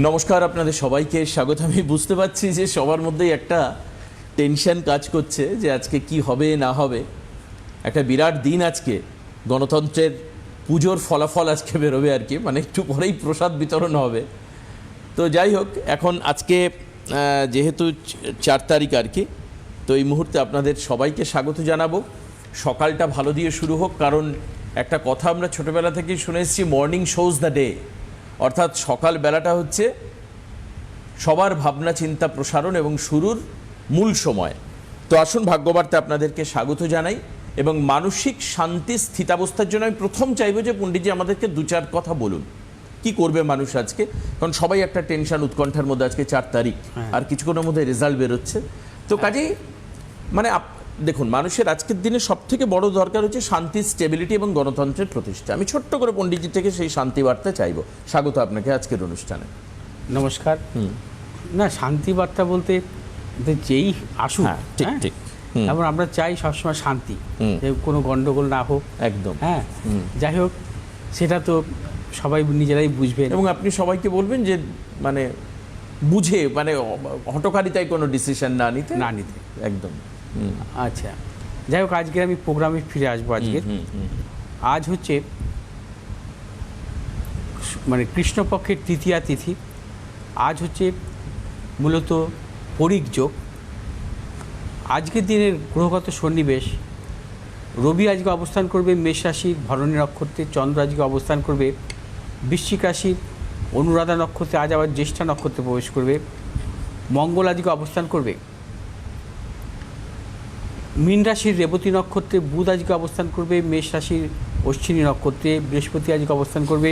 নমস্কার, আপনাদের সবাইকে স্বাগত। আমি বুঝতে পারছি যে সবার মধ্যেই একটা টেনশন কাজ করছে যে আজকে কি হবে না হবে। একটা বিরাট দিন আজকে, গণতন্ত্রের পুজোর ফলাফল আজকে বেরোবে আর কি, মানে একটু পরেই প্রসাদ বিতরণ হবে। তো যাই হোক, এখন আজকে যেহেতু 4 তারিখ আর কি, তো এই মুহূর্তে আপনাদের সবাইকে স্বাগত জানাবো। সকালটা ভালো দিয়ে শুরু হোক, কারণ একটা কথা আমরা ছোটোবেলা থেকেই শুনে এসেছি, মর্নিং শোজ দ্য ডে, অর্থাৎ সকালবেলাটা হচ্ছে সবার ভাবনা চিন্তা প্রসারণ এবং শুরুর মূল সময়। তো আসুন ভাগ্যবার্তা আপনাদেরকে স্বাগত জানাই, এবং মানসিক শান্তি স্থিতাবস্থার জন্য আমি প্রথম চাইবো যে পণ্ডিতজি আমাদেরকে 2-4 কথা বলুন। কি করবে মানুষ আজকে, কারণ সবাই একটা টেনশন উৎকণ্ঠার মধ্যে। আজকে 4 তারিখ, আর কিছুক্ষণের মধ্যে রেজাল্ট বেরোচ্ছে। তো কাজেই মানে দেখুন, মানুষের আজকের দিনে সবথেকে বড় দরকার হচ্ছে শান্তি, স্টেবিলিটি এবং গণতন্ত্রের প্রতিষ্ঠা। আমি ছোট্ট করে পণ্ডিতজি থেকে সেই শান্তি বার্তা চাইবো। স্বাগত আপনাকে আজকের অনুষ্ঠানে। নমস্কার। না, শান্তি বার্তা বলতে যেই আসুক, ঠিক ঠিক, এবং আমরা চাই সবসময় শান্তি, যে কোনো গন্ডগোল না হোক। একদম, হ্যাঁ, যাই হোক, সেটা তো সবাই নিজেরাই বুঝবেন। এবং আপনি সবাইকে বলবেন যে মানে বুঝে, মানে হঠকারিতায় কোনো ডিসিশন না নিতে। একদম। আচ্ছা, যাই হোক, আজকে আমি প্রোগ্রামে ফিরে আসবো। আজ হচ্ছে মানে কৃষ্ণপক্ষের তৃতীয়া তিথি। আজ হচ্ছে মূলত পরিক যোগ। আজকের দিনের গ্রহগত সন্নিবেশ, রবি আজকে অবস্থান করবে মেষ রাশির ভরণী নক্ষত্রে, চন্দ্র আজকে অবস্থান করবে বৃশ্চিক রাশির অনুরাধা নক্ষত্রে, আজ আবার জ্যেষ্ঠা নক্ষত্রে প্রবেশ করবে। মঙ্গল আজকে অবস্থান করবে মীন রাশির রেবতী নক্ষত্রে, বুধ আজকে অবস্থান করবে মেষ রাশির অশ্বিনী নক্ষত্রে, বৃহস্পতি আজকে অবস্থান করবে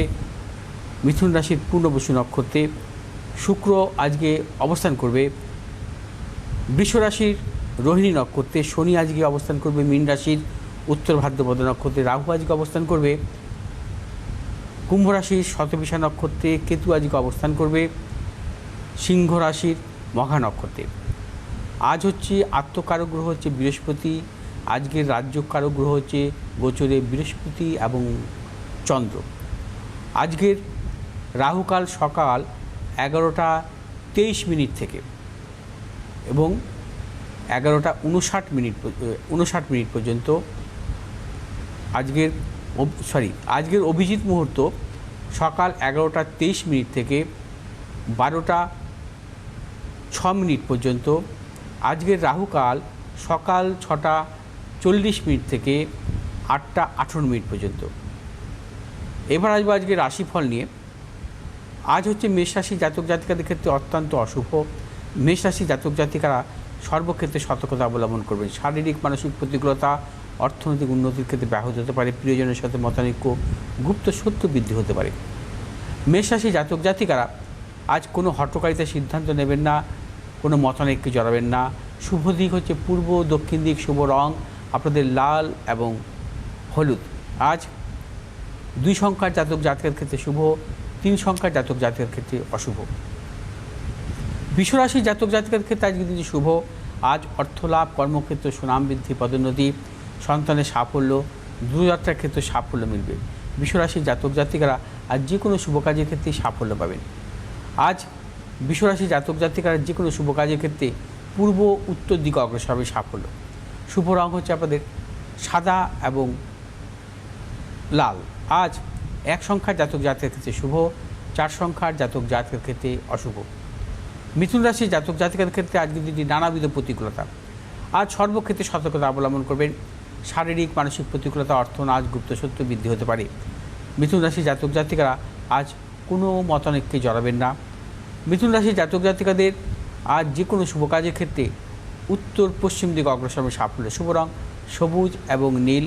মিথুন রাশির পূর্ণবসু নক্ষত্রে, শুক্র আজকে অবস্থান করবে বৃষ রাশির রোহিণী নক্ষত্রে, শনি আজকে অবস্থান করবে মীন রাশির উত্তর ভাদ্রপদ নক্ষত্রে, রাহু আজকে অবস্থান করবে কুম্ভ রাশির শতবিশা নক্ষত্রে, কেতু আজকে অবস্থান করবে সিংহ রাশির মঘা নক্ষত্রে। আজ হচ্ছে আত্মকারক গ্রহ হচ্ছে বৃহস্পতি। আজকের রাজ্যকারক গ্রহ হচ্ছে গোচরে বৃহস্পতি এবং চন্দ্র। আজকের রাহুকাল সকাল 11টা 23 মিনিট থেকে এবং 11টা 59 মিনিট পর্যন্ত। আজকের অভিজিৎ মুহূর্ত সকাল 11টা 23 মিনিট থেকে 12টা 6 মিনিট পর্যন্ত। আজকের রাহুকাল সকাল 6টা 40 মিনিট থেকে 8টা 18 মিনিট পর্যন্ত। এবার আসবো আজকে রাশিফল নিয়ে। আজ হচ্ছে মেষ রাশি জাতক জাতিকাদের ক্ষেত্রে অত্যন্ত অশুভ। মেষ রাশি জাতক জাতিকারা সর্বক্ষেত্রে সতর্কতা অবলম্বন করবেন। শারীরিক মানসিক প্রতিকূলতা, অর্থনৈতিক উন্নতির ক্ষেত্রে ব্যাহত হতে পারে। প্রিয়জনের সাথে মতানৈক্য, গুপ্ত শত্রু বৃদ্ধি হতে পারে। মেষ রাশি জাতক জাতিকারা আজ কোনো হঠকারিতার সিদ্ধান্ত নেবেন না, কোনো মতানৈক্যে জড়াবেন না। শুভ দিক হচ্ছে পূর্ব দক্ষিণ দিক। শুভ রং আপনাদের লাল এবং হলুদ। আজ 2 সংখ্যার জাতক জাতিকার ক্ষেত্রে শুভ, 3 সংখ্যার জাতক জাতিকার ক্ষেত্রে অশুভ। বৃষ রাশির জাতক জাতিকার ক্ষেত্রে আজকে দিনটি শুভ। আজ অর্থলাভ, কর্মক্ষেত্রে সুনাম বৃদ্ধি, পদোন্নতি, সন্তানের সাফল্য, দূরযাত্রার ক্ষেত্রে সাফল্য মিলবে। বৃষ রাশির জাতক জাতিকারা আজ যে কোনো শুভ কাজের ক্ষেত্রেই সাফল্য পাবেন। আজ বৃষ রাশির জাতক জাতিকারা যে কোনো শুভ কাজের ক্ষেত্রে পূর্ব উত্তর দিকে অগ্রসর হবে সাফল্য। শুভ রং হচ্ছে আপনাদের সাদা এবং লাল। আজ 1 সংখ্যার জাতক জাতকের ক্ষেত্রে শুভ, 4 সংখ্যার জাতক জাতকের ক্ষেত্রে অশুভ। মিথুন রাশির জাতক জাতিকাদের ক্ষেত্রে আজকের দিনটি নানাবিধ প্রতিকূলতা। আজ সর্বক্ষেত্রে সতর্কতা অবলম্বন করবেন। শারীরিক মানসিক প্রতিকূলতা, অর্থনাশ, গুপ্ত শত্রু বৃদ্ধি হতে পারে। মিথুন রাশির জাতক জাতিকারা আজ কোনো মতানৈক্যে জড়াবেন না। মিথুন রাশির জাতক জাতিকাদের আজ যে কোনো শুভ কাজের ক্ষেত্রে উত্তর পশ্চিম দিকে অগ্রসর হবে সাফল্য। শুভ রং সবুজ এবং নীল।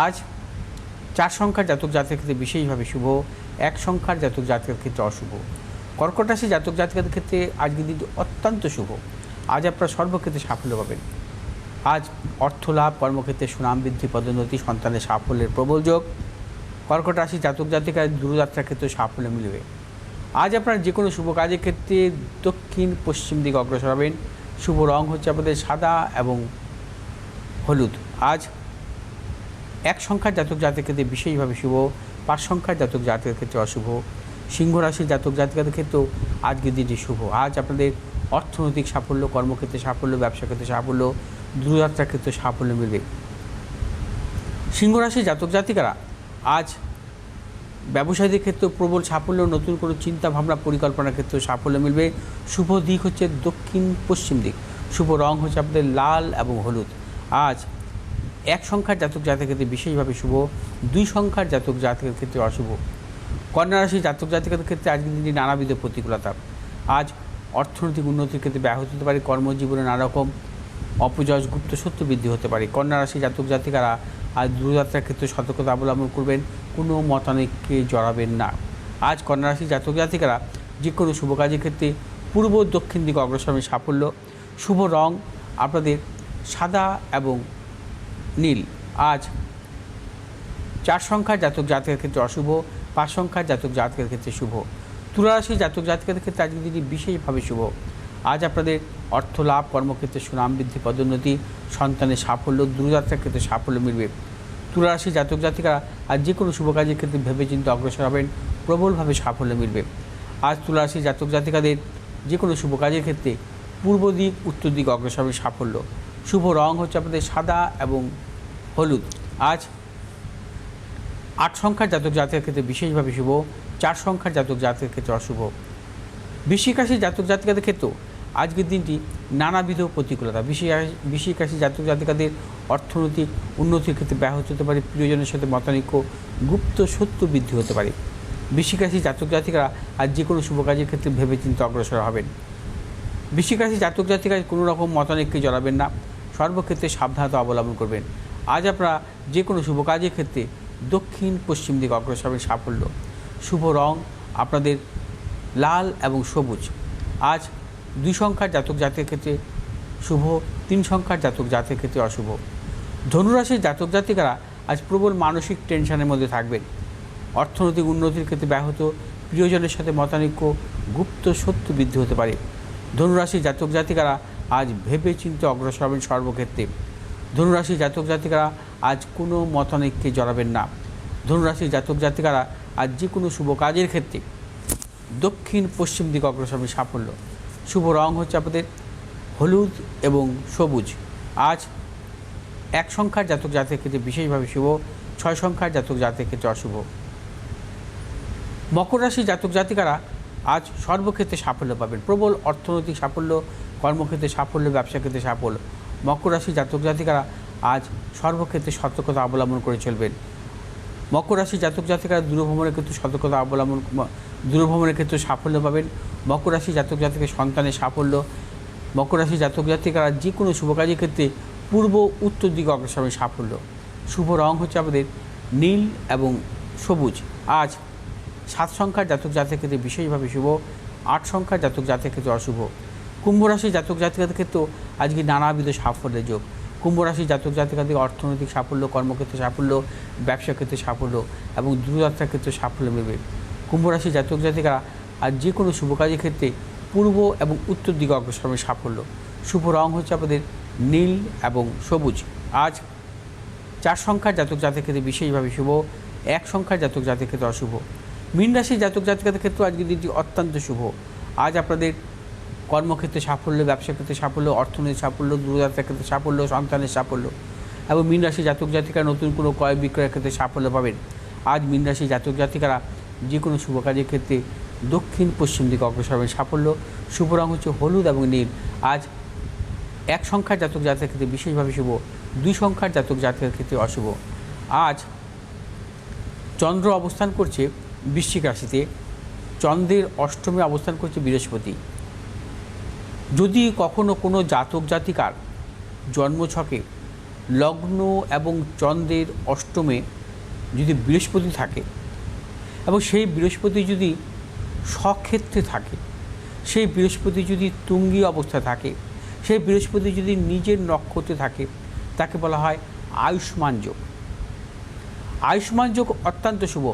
আজ 4 সংখ্যার জাতক জাতকের ক্ষেত্রে বিশেষভাবে শুভ, 1 সংখ্যার জাতক জাতকের ক্ষেত্রে অশুভ। কর্কট রাশির জাতক জাতিকাদের ক্ষেত্রে আজকের দিনটি অত্যন্ত শুভ। আজ আপনারা সর্বক্ষেত্রে সাফল্য পাবেন। আজ অর্থলাভ, কর্মক্ষেত্রে সুনাম বৃদ্ধি, পদোন্নতি, সন্তানের সাফল্যের প্রবল যোগ। কর্কট রাশির জাতক জাতিকার দূরযাত্রার ক্ষেত্রে সাফল্য মিলবে। আজ আপনারা যে কোনো শুভ কাজের ক্ষেত্রে দক্ষিণ পশ্চিম দিকে অগ্রসর হবেন। শুভ রং হচ্ছে আপনাদের সাদা এবং হলুদ। আজ 1 সংখ্যার জাতক জাতকের ক্ষেত্রে বিশেষভাবে শুভ, 5 সংখ্যার জাতক জাতকের ক্ষেত্রে অশুভ। সিংহ রাশির জাতক জাতিকাদের ক্ষেত্রেও আজকের দিনটি শুভ। আজ আপনাদের অর্থনৈতিক সাফল্য, কর্মক্ষেত্রে সাফল্য, ব্যবসা ক্ষেত্রে সাফল্য, দূরযাত্রার ক্ষেত্রে সাফল্য মিলবে। সিংহ রাশির জাতক জাতিকারা আজ ব্যবসায়ীদের ক্ষেত্রে প্রবল সাফল্য, নতুন কোনো চিন্তা ভাবনা পরিকল্পনার ক্ষেত্রে সাফল্য মিলবে। শুভ দিক হচ্ছে দক্ষিণ পশ্চিম দিক, শুভ রং হচ্ছে আপনাদের লাল এবং হলুদ। আজ 1 সংখ্যার জাতক জাতকের ক্ষেত্রে বিশেষভাবে শুভ, 2 সংখ্যার জাতক জাতকের ক্ষেত্রে অশুভ। কন্যা রাশির জাতক জাতিকাদের ক্ষেত্রে আজকের দিনটি নানাবিধ প্রতিকূলতা। আজ অর্থনৈতিক উন্নতির ক্ষেত্রে ব্যাহত হতে পারে, কর্মজীবনে নানা রকম অপজয়, গুপ্ত সত্য বৃদ্ধি হতে পারে। কন্যা রাশির জাতক জাতিকারা আজ দূরযাত্রার ক্ষেত্রে সতর্কতা অবলম্বন করবেন, কোনো মতানৈক্যে জড়াবেন না। আজ কন্যা রাশির জাতক জাতিকারা যে কোনো শুভ কাজের ক্ষেত্রে পূর্ব দক্ষিণ দিকে অগ্রসর সাফল্য। শুভ রং আপনাদের সাদা এবং নীল। আজ 4 সংখ্যার জাতক জাতকের ক্ষেত্রে অশুভ, 5 সংখ্যার জাতক জাতকের ক্ষেত্রে শুভ। তুলা রাশির জাতক জাতিকাদের ক্ষেত্রে আজকের দিনটি বিশেষভাবে শুভ। আজ আপনাদের অর্থ লাভ, কর্মক্ষেত্রে সুনাম বৃদ্ধি, পদোন্নতি, সন্তানের সাফল্য, দূরযাত্রার ক্ষেত্রে সাফল্য মিলবে। তুলা রাশির জাতক জাতিকারা আজ যে কোনো শুভ কাজের ক্ষেত্রে ভেবেচিন্তে অগ্রসর হবেন, প্রবলভাবে সাফল্য মিলবে। আজ তুলা রাশির জাতক জাতিকাদের যে কোনো শুভ কাজের ক্ষেত্রে পূর্ব দিক, উত্তর দিক অগ্রসর হবে সাফল্য। শুভ রং হচ্ছে আপনাদের সাদা এবং হলুদ। আজ 8 সংখ্যার জাতক জাতকের ক্ষেত্রে বিশেষভাবে শুভ, 4 সংখ্যার জাতক জাতকের ক্ষেত্রে অশুভ। বৃশ্চিক রাশির জাতক জাতিকাদের ক্ষেত্রেও আজকের দিনটি নানাবিধ প্রতিকূলতা। বৃশ্চিক রাশির জাতক জাতিকাদের অর্থনৈতিক উন্নতির ক্ষেত্রে ব্যাহত হতে পারে, প্রিয়জনের সাথে মতানৈক্য, গুপ্ত সত্য বৃদ্ধি হতে পারে। বৃশ্চিক রাশির জাতক জাতিকারা আজ যে কোনো শুভ কাজের ক্ষেত্রে ভেবেচিন্তে অগ্রসর হবেন। বৃশ্চিক রাশির জাতক জাতিকারা কোনো রকম মতানৈক্যে জড়াবেন না, সর্বক্ষেত্রে সাবধানতা অবলম্বন করবেন। আজ আপনারা যে কোনো শুভ কাজের ক্ষেত্রে দক্ষিণ পশ্চিম দিকে অগ্রসর হবেন সাফল্য। শুভ রং আপনাদের লাল এবং সবুজ। আজ 2 সংখ্যার জাতক জাতকের ক্ষেত্রে শুভ, 3 সংখ্যার জাতক জাতকের ক্ষেত্রে অশুভ। ধনুরাশির জাতক জাতিকারা আজ প্রবল মানসিক টেনশনের মধ্যে থাকবেন, অর্থনৈতিক উন্নতির ক্ষেত্রে ব্যাহত, প্রিয়জনের সাথে মতানৈক্য, গুপ্ত সত্য বৃদ্ধি হতে পারে। ধনুরাশির জাতক জাতিকারা আজ ভেবে চিন্তে অগ্রসর হবেন সর্বক্ষেত্রে। ধনুরাশির জাতক জাতিকারা আজ কোনো মতানৈক্যে জড়াবেন না। ধনুরাশির জাতক জাতিকারা আজ যে কোনো শুভ কাজের ক্ষেত্রে দক্ষিণ পশ্চিম দিকে অগ্রসর হবে সাফল্য। শুভ রং হচ্ছে আপনাদের হলুদ এবং সবুজ। আজ 1 সংখ্যার জাতক জাতকের ক্ষেত্রে বিশেষভাবে শুভ, 6 সংখ্যার জাতক জাতকের ক্ষেত্রে অশুভ। মকর রাশির জাতক জাতিকারা আজ সর্বক্ষেত্রে সাফল্য পাবেন, প্রবল অর্থনৈতিক সাফল্য, কর্মক্ষেত্রে সাফল্য, ব্যবসা ক্ষেত্রে সাফল্য। মকর রাশির জাতক জাতিকারা আজ সর্বক্ষেত্রে সতর্কতা অবলম্বন করে চলবেন। মকর রাশির জাতক জাতিকারা দূরভ্রমণের ক্ষেত্রে সতর্কতা অবলম্বন, দূরভ্রমণের ক্ষেত্রে সাফল্য পাবেন। মকর রাশির জাতক জাতিকের সন্তানের সাফল্য। মকর রাশির জাতক জাতিকারা যে কোনো শুভ কাজের ক্ষেত্রে পূর্ব উত্তর দিকে অগ্রসর হবে সাফল্য। শুভ রং হচ্ছে আমাদের নীল এবং সবুজ। আজ 7 সংখ্যার জাতক জাতকের ক্ষেত্রে বিশেষভাবে শুভ, 8 সংখ্যার জাতক জাতকের ক্ষেত্রে অশুভ। কুম্ভ রাশির জাতক জাতিকাদের ক্ষেত্রেও আজকে নানাবিধ সাফল্যের যোগ। কুম্ভ রাশির জাতক জাতিকাদের অর্থনৈতিক সাফল্য, কর্মক্ষেত্রে সাফল্য, ব্যবসা ক্ষেত্রে সাফল্য এবং দূরযাত্রার ক্ষেত্রে সাফল্য মিলবে। কুম্ভ রাশির জাতক জাতিকারা আজ যে কোনো শুভ কাজের ক্ষেত্রে পূর্ব এবং উত্তর দিকে অগ্রসর হবে সাফল্য। শুভ রং হচ্ছে আপনাদের নীল এবং সবুজ। আজ 4 সংখ্যার জাতক জাতকের ক্ষেত্রে বিশেষভাবে শুভ, 1 সংখ্যার জাতক জাতকের ক্ষেত্রে অশুভ। মীন রাশির জাতক জাতিকাদের ক্ষেত্রে আজকের দিনটি অত্যন্ত শুভ। আজ আপনাদের কর্মক্ষেত্রে সাফল্য, ব্যবসা ক্ষেত্রে সাফল্য, অর্থনৈতিক সাফল্য, দূরযাত্রার ক্ষেত্রে সাফল্য, সন্তানের সাফল্য এবং মীন রাশির জাতক জাতিকারা নতুন কোনো ক্রয় বিক্রয়ের ক্ষেত্রে সাফল্য পাবেন। আজ মীন রাশির জাতক জাতিকারা যে কোনো শুভ কাজের ক্ষেত্রে দক্ষিণ পশ্চিম দিকে অগ্রসর হবেন সাফল্য। শুভ রং হচ্ছে হলুদ এবং নীল। আজ 1 সংখ্যার জাতক জাতকের ক্ষেত্রে বিশেষভাবে শুভ, 2 সংখ্যার জাতক জাতকের ক্ষেত্রে অশুভ। আজ চন্দ্র অবস্থান করছে বৃশ্চিক রাশিতে, চন্দ্রের অষ্টমে অবস্থান করছে বৃহস্পতি। যদি কখনো কোনো জাতক জাতিকার জন্মছকে লগ্ন এবং চন্দ্রের অষ্টমে যদি বৃহস্পতি থাকে এবং সেই বৃহস্পতি যদি স্বক্ষেত্রে থাকে, সেই বৃহস্পতি যদি তুঙ্গী অবস্থায় থাকে, সেই বৃহস্পতি যদি নিজের নক্ষত্রে থাকে, তাকে বলা হয় আয়ুষ্মান যোগ। আয়ুষ্মান যোগ অত্যন্ত শুভ।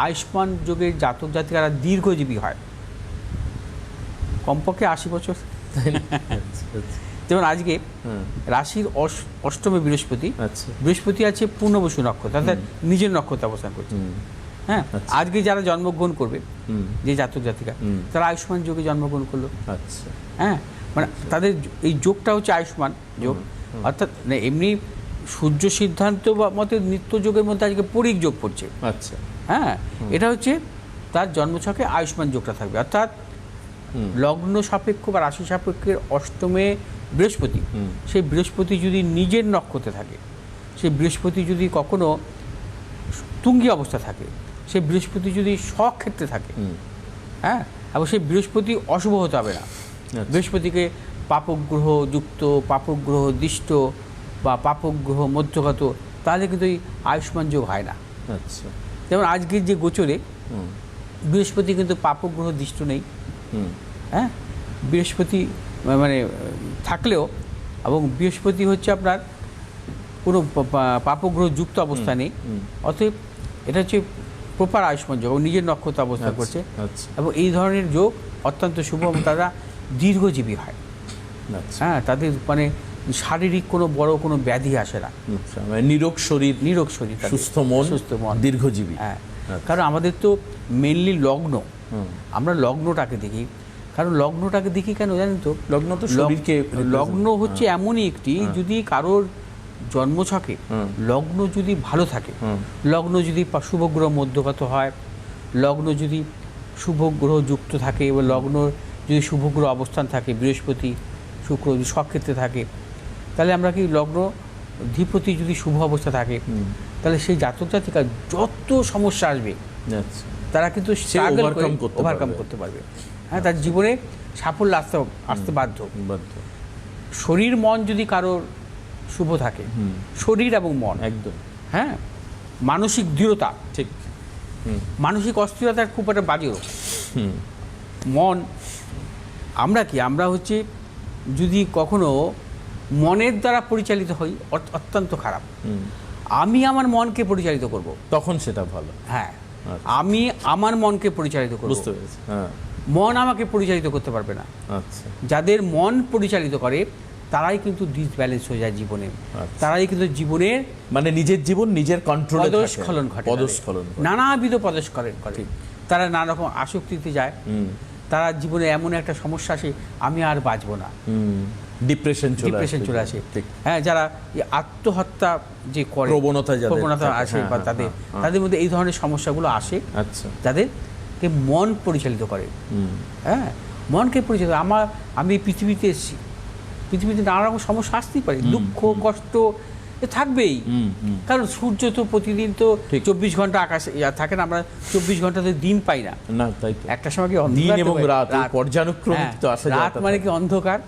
আয়ুষ্মান যোগের জাতক জাতিকারা দীর্ঘজীবী হয়, কমপক্ষে 80 বছর। যেমন আজকে রাশির অষ্টমে বৃহস্পতি, বৃহস্পতি আছে পূর্ণবসু নক্ষত্র, অর্থাৎ নিজের নক্ষত্রে অবস্থান করছে। হ্যাঁ, আচ্ছা। আজকে যারা জন্মগ্রহণ করবে, যে জাতক জাতিকা, তারা আয়ুষ্মান যোগে জন্মগ্রহণ করলো। আচ্ছা। হ্যাঁ, মানে তাদের এই যোগটা হচ্ছে আয়ুষ্মান যোগ। অর্থাৎ না, এমনি সূর্য সিদ্ধান্ত মতে নিত্য যোগের মধ্যে আজকে পরিক যোগ পড়ছে। আচ্ছা। হ্যাঁ, এটা হচ্ছে তার জন্মছকে আয়ুষ্মান যোগটা থাকবে। অর্থাৎ লগ্ন সাপেক্ষ বা রাশি সাপেক্ষের অষ্টমে বৃহস্পতি, সেই বৃহস্পতি যদি নিজের নক্ষত্রে থাকে, সেই বৃহস্পতি যদি কখনো তুঙ্গি অবস্থা থাকে, সেই বৃহস্পতি যদি স্বক্ষেত্রে থাকে, হ্যাঁ, এবং সেই বৃহস্পতি অশুভ হতে হবে না। বৃহস্পতিকে পাপগ্রহ যুক্ত, পাপগ্রহ দিষ্ট বা পাপগ্রহ মধ্যগত, তাহলে কিন্তু এই আয়ুষ্মান যোগ হয় না। আচ্ছা। যেমন আজকের যে গোচরে বৃহস্পতি কিন্তু পাপগ্রহ দিষ্ট নেই। হ্যাঁ, বৃহস্পতি মানে থাকলেও, এবং বৃহস্পতি হচ্ছে আপনার কোনো পাপগ্রহ যুক্ত অবস্থা নেই, অতএব এটা হচ্ছে প্রপার আয়ুষ্মান যোগ, নিজের নক্ষত্র অবস্থা করছে। এবং এই ধরনের যোগ অত্যন্ত শুভ, এবং তারা দীর্ঘজীবী হয়। হ্যাঁ, তাদের মানে শারীরিক কোনো বড় কোনো ব্যাধি আসে না, মানে নিরোগ শরীর, সুস্থ মন, দীর্ঘজীবী। হ্যাঁ, কারণ আমাদের তো মেনলি লগ্ন, আমরা লগ্নটাকে দেখি। কারণ লগ্নটাকে দেখি কেন জানেন তো? লগ্ন হচ্ছে এমনই একটি, যদি কারোর জন্মছকে লগ্ন যদি ভালো থাকে, লগ্ন যদি শুভগ্রহ মধ্যগত হয়, লগ্ন যদি শুভগ্রহ যুক্ত থাকে, এবং লগ্ন যদি শুভগ্রহ অবস্থান থাকে, বৃহস্পতি শুক্র যদি স্বক্ষেত্রে থাকে, তাহলে আমরা কি লগ্ন ধিপতি যদি শুভ অবস্থা থাকে, তাহলে সেই জাতক জাতিকা যত সমস্যা আসবে তারা কিন্তু ওভারকাম করতে পারবে। হ্যাঁ, তার জীবনে সাফল্য আসতে বাধ্য। শরীর মন যদি কারোর শুভ থাকে, শরীর এবং মন একদম, হ্যাঁ, মানসিক দৃঢ়তা, ঠিক, মানসিক অস্থিরতার খুব একটা বাজে রোগ মন। আমরা হচ্ছে যদি কখনো মনের দ্বারা পরিচালিত হই, অত্যন্ত খারাপ। আমি আমার মনকে পরিচালিত করব, তখন সেটা ভালো। হ্যাঁ, আমি আমার মনকে পরিচালিত করব, বুঝতে পেরেছি। হ্যাঁ, মন আমাকে পরিচালিত করতে পারবে না। আচ্ছা। যাদের মন পরিচালিত করে তারাই কিন্তু ডিসব্যালেন্স হয়ে যায় জীবনে, তারাই কিন্তু জীবনের মানে নিজের জীবন নিজের কন্ট্রোলে থাকে, পদস্খলন ঘটে, নানাবিধ পদস্খলন করে, তারা নানা রকম আসক্তিতে যায়, তারা জীবনে এমন একটা সমস্যা আসে, আমি আর বাঁচবো না, ডিপ্রেশন চলে আসে। হ্যাঁ, যারা আত্মহত্যা যে করে প্রবণতা আসে, বা তাদের মধ্যে এই ধরনের সমস্যাগুলো আসে। আচ্ছা। যাদেরকে মন পরিচালিত করে, হ্যাঁ, মনকে পরিচালিত। আমি পৃথিবীতে এসেছি, পৃথিবীতে নানা রকম সমস্যা আসতেই পারে, দুঃখ কষ্ট থাকবেই। কারণ সূর্য তো প্রতিদিন তো 24 ঘন্টা আকাশে থাকে না, আমরা 24 ঘন্টাতে দিন পাই না। তাই তো একটা সময় কি দিন এবং রাত পর্যায়ক্রমিক তো আসে, রাত মানে কি অন্ধকার,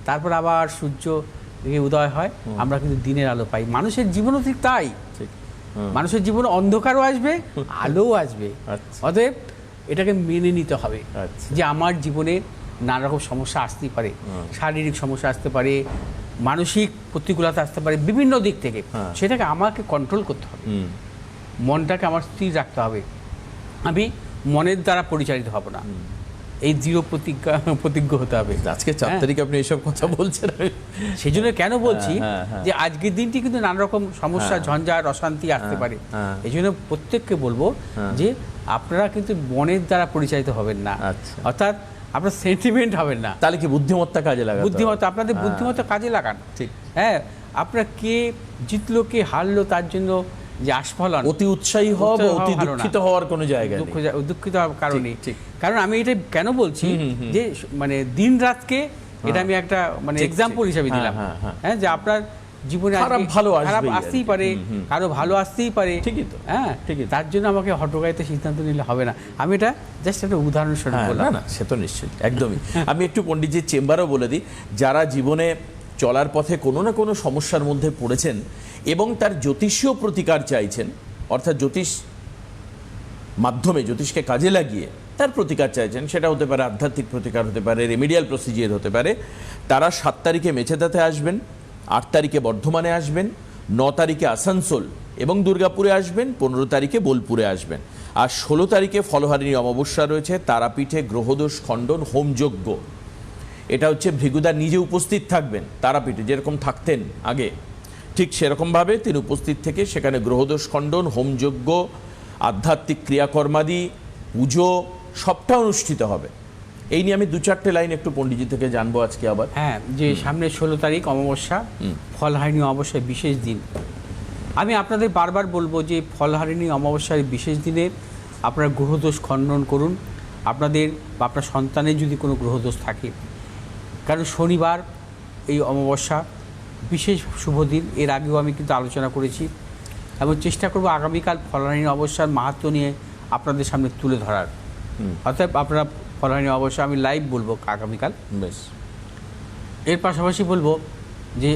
তারপর আবার সূর্য উদয় হয়, আমরা কিন্তু দিনের আলো পাই। মানুষের জীবনও ঠিক তাই, মানুষের জীবনে অন্ধকারও আসবে, আলোও আসবে। অতএব এটাকে মেনে নিতে হবে যে আমার জীবনে নানা রকম সমস্যা আসতেই পারে, শারীরিক সমস্যা আসতে পারে, মানসিক প্রতিকূলতা আসতে পারে, বিভিন্ন দিক থেকে। সেটাকে আমাকে কন্ট্রোল করতে হবে, মনটাকে আমার স্থির রাখতে হবে, আমি মনের দ্বারা পরিচালিত হব না, এই দৃঢ় প্রতিজ্ঞ হতে হবে। আজকে 4 তারিখে আপনি এইসব কথা বলছেন, সেই জন্য কেন বলছি যে আজকের দিনটি কিন্তু নানা রকম সমস্যা, ঝঞ্ঝাট, অশান্তি আসতে পারে। এই জন্য প্রত্যেককে বলবো যে আপনারা কিন্তু মনের দ্বারা পরিচালিত হবেন না, অর্থাৎ আপনার সেন্টিমেন্ট হবেন না। তাহলে কি বুদ্ধিমত্তা কাজে লাগান, আপনাদের বুদ্ধিমত্তা কাজে লাগান। ঠিক, হ্যাঁ, আপনার কে জিতলো কে হারলো তার জন্য যে আস্ফলন, অতি উৎসাহী হওয়া বা অতি দুঃখিত হওয়ার কোনো জায়গা নেই, দুঃখিত হওয়ার কারণে। কারণ আমি এটা কেন বলছি যে মানে দিন রাতকে এটা আমি একটা মানে এক্সাম্পল হিসেবে দিলাম, হ্যাঁ, যে আপনার জীবনে খারাপ আসতেই পারে, কারো ভালো আসতেই পারে, ঠিকই তো, হ্যাঁ, ঠিকই। তার জন্য আমাকে হঠকারিতা সিদ্ধান্ত নিলে হবে না। আমি এটা জাস্ট একটা উদাহরণস্বরূপ বললাম। না, সে তো নিশ্চয়ই, একদমই। আমি একটু পণ্ডিতজির চেম্বারও বলে দিই, যারা জীবনে চলার পথে কোনো না কোনো সমস্যার মধ্যে পড়েছেন এবং তার জ্যোতিষীয় প্রতিকার চাইছেন, অর্থাৎ জ্যোতিষকে কাজে লাগিয়ে তার প্রতিকার চাইছেন, সেটা হতে পারে আধ্যাত্মিক প্রতিকার, হতে পারে রেমিডিয়াল প্রসিজিয়ার, হতে পারে, তারা 7 তারিখে মেছেদাতে আসবেন, 8 তারিখে বর্ধমানে আসবেন, 9 তারিখে আসানসোল এবং দুর্গাপুরে আসবেন, 15 তারিখে বোলপুরে আসবেন, আর 16 তারিখে ফলহারিণী অমাবস্যা রয়েছে, তারাপীঠে গ্রহদোষ খণ্ডন হোমযজ্ঞ। এটা হচ্ছে ভৃগুদা নিজে উপস্থিত থাকবেন তারাপীঠে, যেরকম থাকতেন আগে, ঠিক সেরকমভাবে তিনি উপস্থিত থেকে সেখানে গ্রহদোষ খণ্ডন হোমযজ্ঞ আধ্যাত্মিক ক্রিয়াকর্মাদি, পুজো সবটা অনুষ্ঠিত হবে। এই নিয়ে আমি 2-4টে লাইন একটু পণ্ডিতজি থেকে জানবো আজকে আবার। হ্যাঁ, যে সামনে 16 তারিখ অমাবস্যা, ফলহারিণী অমাবস্যার বিশেষ দিন। আমি আপনাদের বারবার বলবো যে ফলহারিণী অমাবস্যার বিশেষ দিনে আপনারা গ্রহদোষ খণ্ডন করুন, আপনাদের বা আপনার সন্তানের যদি কোনো গ্রহদোষ থাকে। কারণ শনিবার এই অমাবস্যা বিশেষ শুভ দিন, এর আগেও আমি কিন্তু আলোচনা করেছি এবং চেষ্টা করব আগামীকাল ফলহারিণী অমাবস্যার মাহাত্ম্য নিয়ে আপনাদের সামনে তুলে ধরার। অতএব আপনারা ফলহারিণী অমাবস্যা আমি লাইভ বলবো আগামীকাল। বেশ। এর পাশাপাশি বলবো যে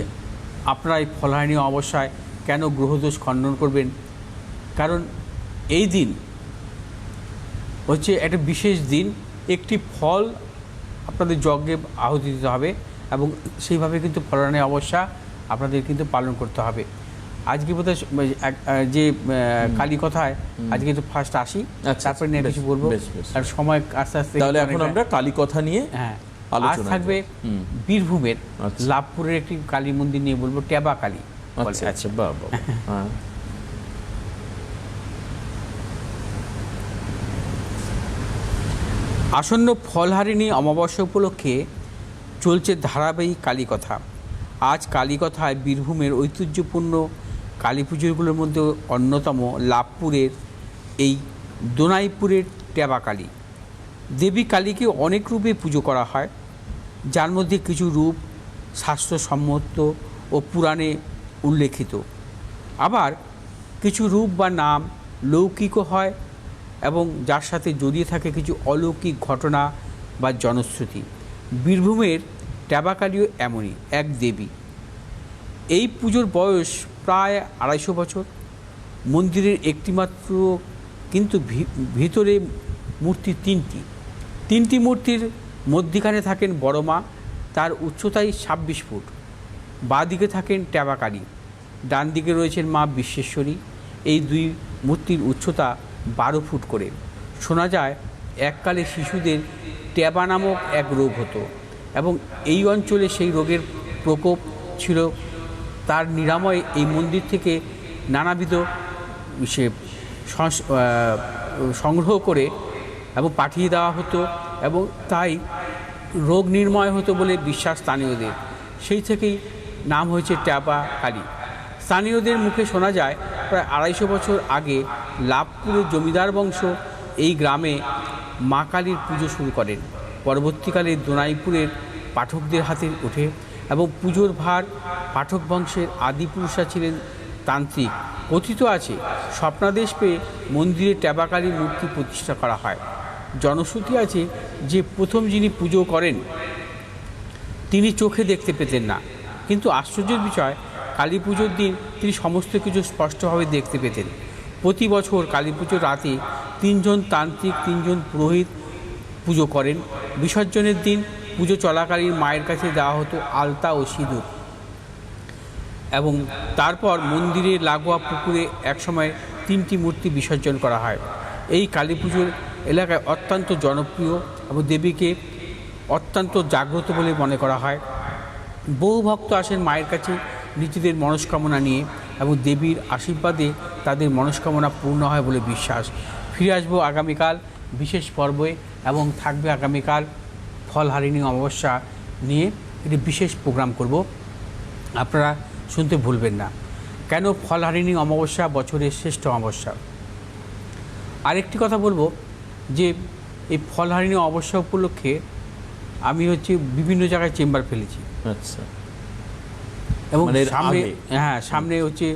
আপনারা এই ফলহারিণী অমাবস্যায় কেন গ্রহদোষ খণ্ডন করবেন, কারণ এই দিন হচ্ছে একটা বিশেষ দিন। একটি ফল আপনাদের যজ্ঞে আহুতি দিতে হবে এবং সেইভাবে কিন্তু ফলহারিণী অমাবস্যা আপনাদের কিন্তু পালন করতে হবে। আজকে বোধহয় যে কালী কথায় আজকে তো ফার্স্ট আসি, তারপরে নিয়ে কিছু বলবো। আর সময় আস্তে আস্তে, তাহলে এখন আমরা কালী কথা নিয়ে হ্যাঁ আজ থাকবে বীরভূমের লাভপুরের একটি কালী মন্দির নিয়ে বলবো, ট্যাবা কালী। আচ্ছা, বাবা। হ্যাঁ। আসন্ন ফলহারিণী অমাবস্যা উপলক্ষে চলছে ধারাবাহিক কালী কথা। আজ কালী কথায় বীরভূমের ঐতিহ্যপূর্ণ কালী পুজোগুলোর মধ্যে অন্যতম লাভপুরের এই দোনাইপুরের ট্যাবা কালী। দেবী কালীকে অনেক রূপে পুজো করা হয়, যার মধ্যে কিছু রূপ শাস্ত্রসম্মত ও পুরাণে উল্লেখিত, আবার কিছু রূপ বা নাম লৌকিকও হয় এবং যার সাথে জড়িয়ে থাকে কিছু অলৌকিক ঘটনা বা জনশ্রুতি। বীরভূমের ট্যাবা কালীও এমনই এক দেবী। এই পুজোর বয়স প্রায় 250 বছর। মন্দিরের একটিমাত্র, কিন্তু ভিতরে মূর্তি তিনটি মূর্তির মধ্যিখানে থাকেন বড় মা, তার উচ্চতাই 26 ফুট। বাঁ দিকে থাকেন ট্যাবা কালী, ডান দিকে রয়েছেন মা বিশ্বেশ্বরী। এই দুই মূর্তির উচ্চতা 12 ফুট করে। শোনা যায় এককালে শিশুদের ট্যাবা নামক এক রোগ হতো এবং এই অঞ্চলে সেই রোগের প্রকোপ ছিল। তার নিরাময় এই মন্দির থেকে নানাবিধ সে সংগ্রহ করে এবং পাঠিয়ে দেওয়া হতো এবং তাই রোগ নির্ময় হতো বলে বিশ্বাস স্থানীয়দের। সেই থেকেই নাম হয়েছে ট্যাবা কালী। স্থানীয়দের মুখে শোনা যায় প্রায় 250 বছর আগে লাভপুরের জমিদার বংশ এই গ্রামে মা কালীর পুজো শুরু করেন। পরবর্তীকালে দোনাইপুরের পাঠকদের হাতে ওঠে এবং পুজোর ভার পাঠক বংশের আদি পুরুষরা ছিলেন তান্ত্রিক। কথিত আছে স্বপ্নাদেশ পেয়ে মন্দিরে ট্যাবা কালীর মূর্তি প্রতিষ্ঠা করা হয়। জনশ্রুতি আছে যে প্রথম যিনি পুজো করেন তিনি চোখে দেখতে পেতেন না, কিন্তু আশ্চর্যের বিষয় কালী পুজোর দিন তিনি সমস্ত কিছু স্পষ্টভাবে দেখতে পেতেন। প্রতি বছর কালী পুজোর রাতে 3 জন তান্ত্রিক 3 জন পুরোহিত পুজো করেন। বিসর্জনের দিন পুজো চলাকালীন মায়ের কাছে দেওয়া হতো আলতা ও সিঁদুর এবং তারপর মন্দিরের লাগোয়া পুকুরে একসময় 3টি মূর্তি বিসর্জন করা হয়। এই কালী পুজোর এলাকায় অত্যন্ত জনপ্রিয় এবং দেবীকে অত্যন্ত জাগ্রত বলে মনে করা হয়। বহু ভক্ত আসেন মায়ের কাছে নিজেদের মনস্কামনা নিয়ে এবং দেবীর আশীর্বাদে তাদের মনস্কামনা পূর্ণ হয় বলে বিশ্বাস। ফিরে আসবো আগামীকাল বিশেষ পর্বে এবং থাকবে আগামীকাল ফলহারিণী অমাবস্যা নিয়ে একটি বিশেষ প্রোগ্রাম করব, আপনারা শুনতে ভুলবেন না। কেন ফলহারিণী অমাবস্যা বছরের শ্রেষ্ঠ অমাবস্যা? আরেকটি কথা বলবো যে এই ফলহারিণী অমাবস্যা উপলক্ষে আমি হচ্ছে বিভিন্ন জায়গায় চেম্বার ফেলেছি। আচ্ছা। এবং সামনে সামনে হচ্ছে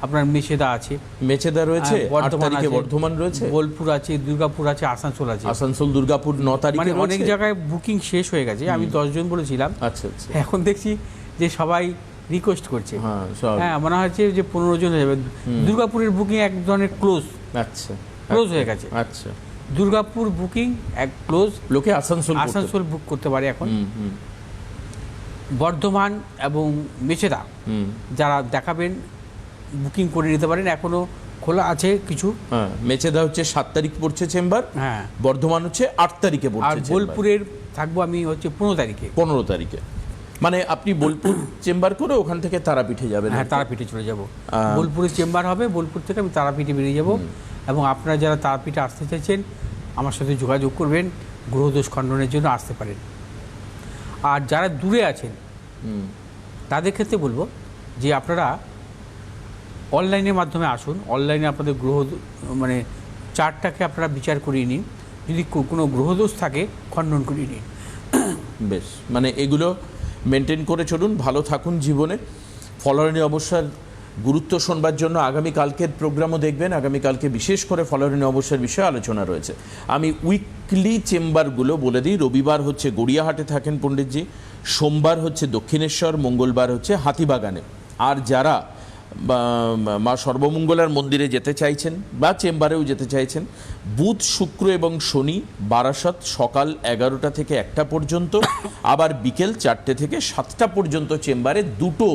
আপনার মেছেদা আছে, মেছেদা রয়েছে, 8 তারিখে বর্ধমান রয়েছে, বোলপুর আছে, দুর্গাপুর আছে, আসানসোল আছে। আসানসোল দুর্গাপুর 9 তারিখে মানে অনেক জায়গায় বুকিং শেষ হয়ে গেছে। আমি 10 জন বলেছিলাম। আচ্ছা আচ্ছা। এখন দেখছি যে সবাই রিকোয়েস্ট করছে। হ্যাঁ, মনে হচ্ছে যে 15 জন হয়ে যাবে। দুর্গাপুরের বুকিং এক ধরনের ক্লোজ। আচ্ছা, ক্লোজ হয়ে গেছে। আচ্ছা, দুর্গাপুর বুকিং এক ক্লোজ। লোকে আসানসোল বুক করতে পারে এখন। বর্ধমান এবং মেছেদা যারা দেখাবেন বুকিং করে নিতে পারেন, এখনো খোলা আছে কিছু। হ্যাঁ, মেছেদা হচ্ছে 7 তারিখ পড়ছে চেম্বার। হ্যাঁ, বর্ধমান হচ্ছে 8 তারিখে পড়ছে। আর বোলপুরের থাকবো আমি হচ্ছে 15 তারিখে। 15 তারিখে মানে আপনি বোলপুর চেম্বার করে ওখান থেকে তারাপীঠে যাবেন? হ্যাঁ, তারাপীঠে চলে যাব। বোলপুরে চেম্বার হবে, বোলপুর থেকে আমি তারাপীঠে বেরিয়ে যাব এবং আপনারা যারা তারাপীঠে আসতে চাইছেন আমার সাথে যোগাযোগ করবেন, গ্রহদোষ খণ্ডনের জন্য আসতে পারেন। আর যারা দূরে আছেন তাদের ক্ষেত্রে বলবো যে আপনারা অনলাইনের মাধ্যমে আসুন, অনলাইনে আপনাদের মানে চার্টটাকে আপনারা বিচার করিয়ে নিন, যদি কোনো গ্রহদোষ থাকে খণ্ডন করিয়ে নিন। বেশ, মানে এগুলো মেনটেন করে চলুন, ভালো থাকুন জীবনে। ফলহারিণী অমাবস্যার গুরুত্ব শোনবার জন্য আগামীকালকের প্রোগ্রামও দেখবেন। আগামীকালকে বিশেষ করে ফলহারিণী অমাবস্যার বিষয়ে আলোচনা রয়েছে। আমি উইকলি চেম্বারগুলো বলে দিই। রবিবার হচ্ছে গড়িয়াহাটে থাকেন পণ্ডিতজি, সোমবার হচ্ছে দক্ষিণেশ্বর, মঙ্গলবার হচ্ছে হাতিবাগানে। আর যারা মা সর্বমঙ্গলার মন্দিরে যেতে চাইছেন বা চেম্বারেও যেতে চাইছেন, বুধ, শুক্র এবং শনি বারাসাত সকাল 11টা থেকে 1টা পর্যন্ত, আবার বিকেল 4টে থেকে 7টা পর্যন্ত চেম্বারে দুটো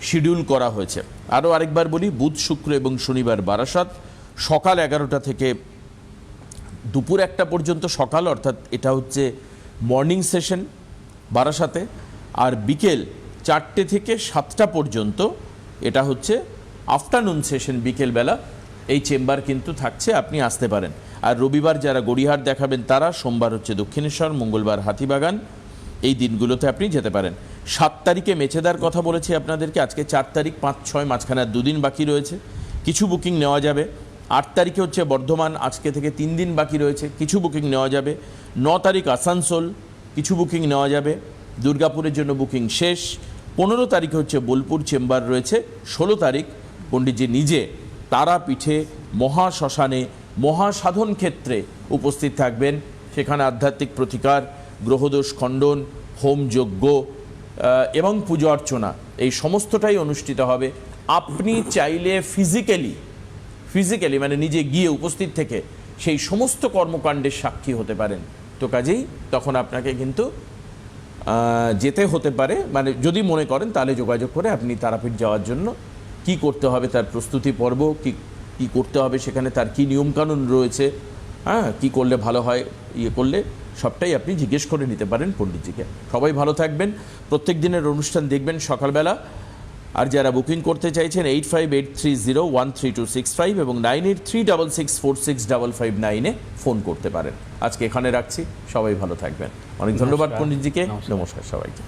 শিডিউল করা হয়েছে। আরও আরেকবার বলি, বুধ, শুক্র এবং শনিবার বারাসাত সকাল 11টা থেকে দুপুর 1টা পর্যন্ত সকাল, অর্থাৎ এটা হচ্ছে মর্নিং সেশন বারাসাতে, আর বিকেল 4টে থেকে 7টা পর্যন্ত এটা হচ্ছে আফটারনুন সেশন বিকেলবেলা। এই চেম্বার কিন্তু থাকছে, আপনি আসতে পারেন। আর রবিবার যারা গড়িয়াহাট দেখাবেন তারা, সোমবার হচ্ছে দক্ষিণেশ্বর, মঙ্গলবার হাতিবাগান, এই দিনগুলোতে আপনি যেতে পারেন। 7 তারিখে মেচেদার কথা বলেছি আপনাদেরকে, আজকে 4 তারিখ, 5, 6 মাঝখানে আর 2 দিন বাকি রয়েছে, কিছু বুকিং নেওয়া যাবে। 8 তারিখে হচ্ছে বর্ধমান, আজকে থেকে 3 দিন বাকি রয়েছে, কিছু বুকিং নেওয়া যাবে। 9 তারিখ আসানসোল, কিছু বুকিং নেওয়া যাবে, দুর্গাপুরের জন্য বুকিং শেষ। 15 তারিখে হচ্ছে বোলপুর চেম্বার রয়েছে। 16 তারিখ পণ্ডিতজি নিজে তারাপীঠে মহাশ্মশানে মহাসাধন ক্ষেত্রে উপস্থিত থাকবেন। সেখানে আধ্যাত্মিক প্রতিকার, গ্রহদোষ খণ্ডন, হোম যজ্ঞ এবং পুজো অর্চনা এই সমস্তটাই অনুষ্ঠিত হবে। আপনি চাইলে ফিজিক্যালি মানে নিজে গিয়ে উপস্থিত থেকে সেই সমস্ত কর্মকাণ্ডের সাক্ষী হতে পারেন। তো কাজেই তখন আপনাকে কিন্তু যেতে হতে পারে, মানে যদি মনে করেন তাহলে যোগাযোগ করে আপনি তারাপীঠ যাওয়ার জন্য কি করতে হবে, তার প্রস্তুতি পর্ব কি করতে হবে, সেখানে তার কি নিয়মকানুন রয়েছে, কি করলে ভালো হয়, করলে সবটাই আপনি জিজ্ঞেস করে নিতে পারেন পণ্ডিতজিকে। সবাই ভালো থাকবেন। প্রত্যেক দিনের অনুষ্ঠান দেখবেন সকালবেলা। আর যারা বুকিং করতে চাইছেন 8583013265 এবং 9836646559 ফোন করতে পারেন। আজকে এখানে রাখছি, সবাই ভালো থাকবেন। অনেক ধন্যবাদ পণ্ডিতজিকে, নমস্কার সবাইকে।